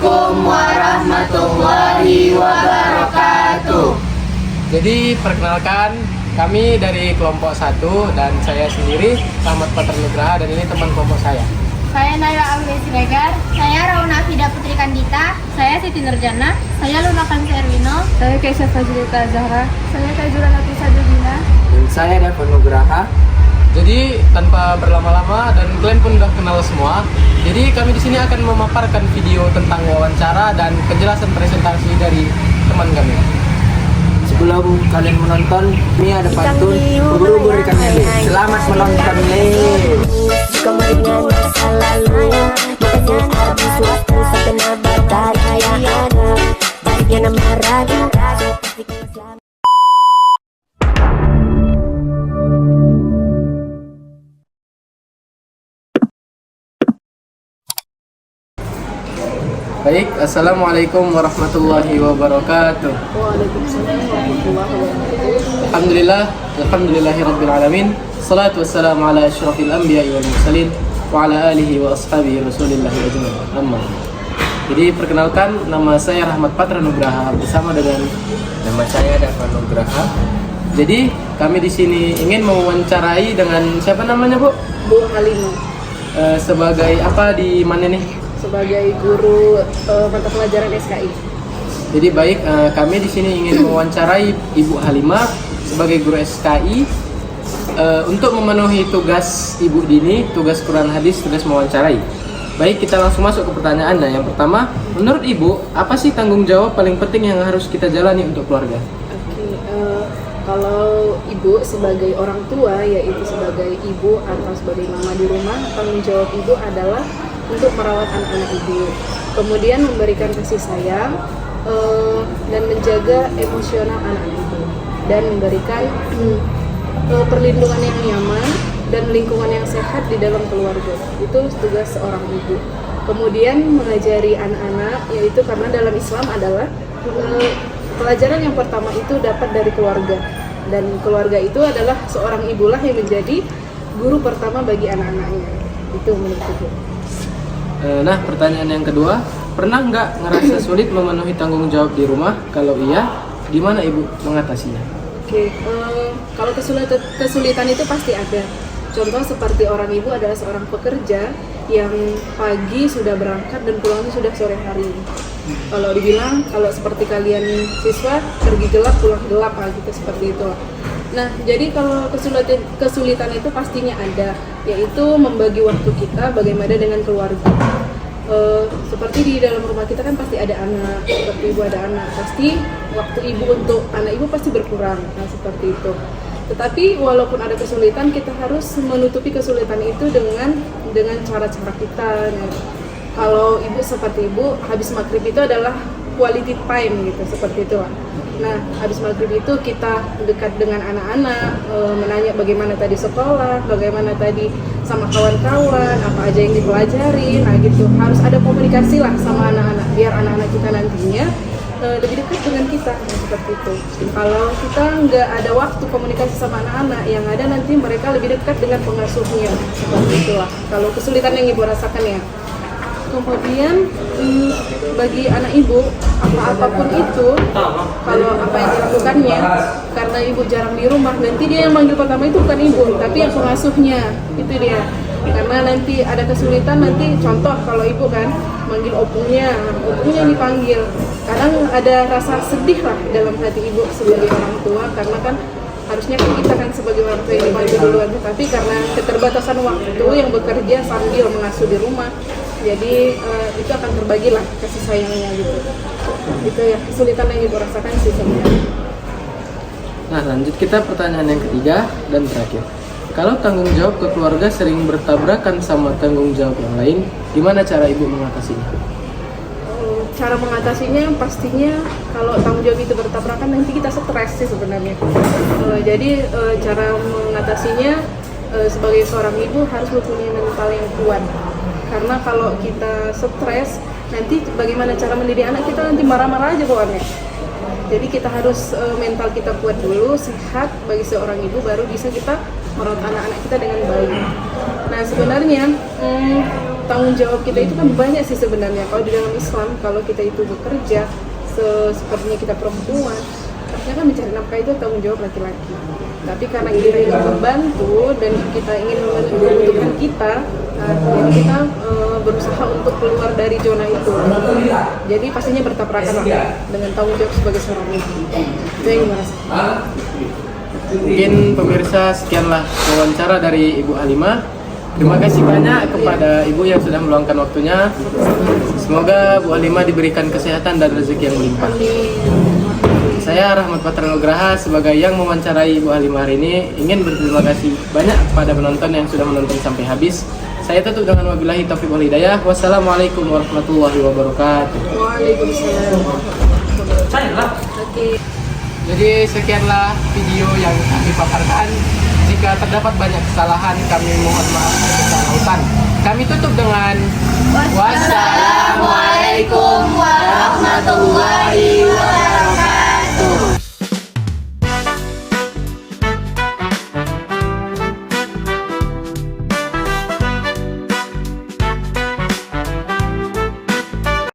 Assalamualaikum warahmatullahi wabarakatuh. Jadi perkenalkan, kami dari kelompok 1 dan saya sendiri Rahmat Patra Nugraha dan ini teman kelompok saya. Saya Naila Amelia Siregar. Saya Rauna Fida Putri Kandita. Saya Siti Nurjana. Saya Luna Kansi Erwino. Saya Keisha Fazilita Zahra. Saya Kajura Nafisa Judina. Dan saya Dava Nugraha. Jadi tanpa berlama-lama dan kalian pun udah kenal semua. Jadi kami di sini akan memaparkan video tentang wawancara dan penjelasan presentasi dari teman kami. Sebelum kalian menonton, ini ada pantun ubur-ubur ikan lele. Selamat menonton lele. Kemaringan masa lalu, bukannya habis waktu sampai nabar ayana. Baiknya nama ragu, pastikan selamat. Baik, Assalamualaikum warahmatullahi wabarakatuh. Waalaikumsalam warahmatullahi wabarakatuh. Alhamdulillahirabbil alamin. Salatu wassalamu ala asyrafil anbiya'i wal mursalin wa ala alihi wa ashabihi rasulillahi ajmain. Amma. Jadi perkenalkan, nama saya Rahmat Patra Nugraha bersama dengan Nama saya Dava Nugraha. Jadi kami di sini ingin mewawancarai dengan siapa namanya, Bu? Bu Halimah Sebagai apa di mana nih? sebagai guru mata pelajaran SKI. Jadi baik, kami di sini ingin mewawancarai Ibu Halimah sebagai guru SKI untuk memenuhi tugas Ibu Dini, tugas Quran Hadis, tugas mewawancarai. Baik, kita langsung masuk ke pertanyaannya. Yang pertama, menurut Ibu, apa sih tanggung jawab paling penting yang harus kita jalani untuk keluarga? Oke, kalau ibu sebagai orang tua, yaitu sebagai ibu atau sebagai mama di rumah, tanggung jawab ibu adalah untuk merawat anak-anak ibu, kemudian memberikan kasih sayang dan menjaga emosional anak ibu, dan memberikan perlindungan yang nyaman dan lingkungan yang sehat di dalam keluarga. Itu tugas seorang ibu. Kemudian mengajari anak-anak, yaitu karena dalam Islam adalah pelajaran yang pertama itu dapat dari keluarga, dan keluarga itu adalah seorang ibulah yang menjadi guru pertama bagi anak-anaknya. Itu menurut ibu. Nah, pertanyaan yang kedua, pernah nggak ngerasa sulit memenuhi tanggung jawab di rumah? Kalau iya, gimana Ibu mengatasinya? Oke, kalau kesulitan itu pasti ada. Contoh seperti orang ibu adalah seorang pekerja yang pagi sudah berangkat dan pulangnya sudah sore hari. Kalau dibilang, kalau seperti kalian siswa, pergi gelap, pulang gelap, gitu, seperti itulah. Nah, jadi kalau kesulitan itu pastinya ada, yaitu membagi waktu kita bagaimana dengan keluarga. Seperti di dalam rumah kita kan pasti ada anak, seperti ibu ada anak, pasti waktu ibu untuk anak ibu pasti berkurang, nah seperti itu. Tetapi walaupun ada kesulitan, kita harus menutupi kesulitan itu dengan cara-cara kita. Nah, kalau ibu seperti ibu, habis maghrib itu adalah quality time gitu, seperti itu lah. Nah, habis maghrib itu kita dekat dengan anak-anak, menanya bagaimana tadi sekolah, bagaimana tadi sama kawan-kawan, apa aja yang dipelajari, nah gitu. Harus ada komunikasi lah sama anak-anak, biar anak-anak kita nantinya lebih dekat dengan kita, nah, seperti itu. Kalau kita nggak ada waktu komunikasi sama anak-anak, yang ada nanti mereka lebih dekat dengan pengasuhnya, seperti itulah. Kalau kesulitan yang ibu rasakan ya. Kemudian bagi anak ibu, apapun itu, kalau apa yang dilakukannya, karena ibu jarang di rumah, nanti dia yang manggil pertama itu bukan ibu, tapi yang pengasuhnya, itu dia. Karena nanti ada kesulitan, nanti contoh kalau ibu kan manggil opungnya dipanggil. Kadang ada rasa sedih lah dalam hati ibu sebagai orang tua, karena kan harusnya kan kita kan sebagai orang tua yang dipanggil duluan, tapi karena keterbatasan waktu yang bekerja sambil mengasuh di rumah, jadi itu akan terbagi lah kasih sayangnya gitu. Itu ya kesulitan yang ibu rasakan sih sebenarnya. Nah, lanjut kita pertanyaan yang ketiga dan terakhir. Kalau tanggung jawab ke keluarga sering bertabrakan sama tanggung jawab yang lain, gimana cara Ibu mengatasinya? Cara mengatasinya pastinya kalau tanggung jawab itu bertabrakan nanti kita stres sih sebenarnya. Jadi cara mengatasinya sebagai seorang ibu harus mempunyai mental yang kuat. Karena kalau kita stres, nanti bagaimana cara mendidik anak kita nanti marah-marah aja bawaannya. Jadi kita harus mental kita kuat dulu, sehat bagi seorang ibu, baru bisa kita merawat anak-anak kita dengan baik. Nah sebenarnya tanggung jawab kita itu kan banyak sih sebenarnya. Kalau di dalam Islam, kalau kita itu bekerja sepertinya kita perempuan, harusnya kan mencari nafkah itu tanggung jawab laki-laki. Tapi karena kita ingin membantu dan kita ingin membutuhkan kita, jadi kita berusaha untuk keluar dari zona itu. Jadi pastinya bertabrakan dengan tanggung jawab sebagai seorang ibu. Itu yang merasa. Mungkin pemirsa, sekianlah wawancara dari Ibu Halimah. Terima kasih banyak kepada Ibu yang sudah meluangkan waktunya. Semoga Bu Halimah diberikan kesehatan dan rezeki yang melimpah. Saya Rahmat Patra Nugraha sebagai yang mewawancarai Ibu Halimah hari ini ingin berterima kasih banyak kepada penonton yang sudah menonton sampai habis. Saya tutup dengan wabillahi taufiq wal hidayah. Wassalamualaikum warahmatullahi wabarakatuh. Waalaikumsalam. Oke. Jadi sekianlah video yang kami paparkan. Jika terdapat banyak kesalahan, kami mohon maaf dan kesalahan. Kami tutup dengan wassalam.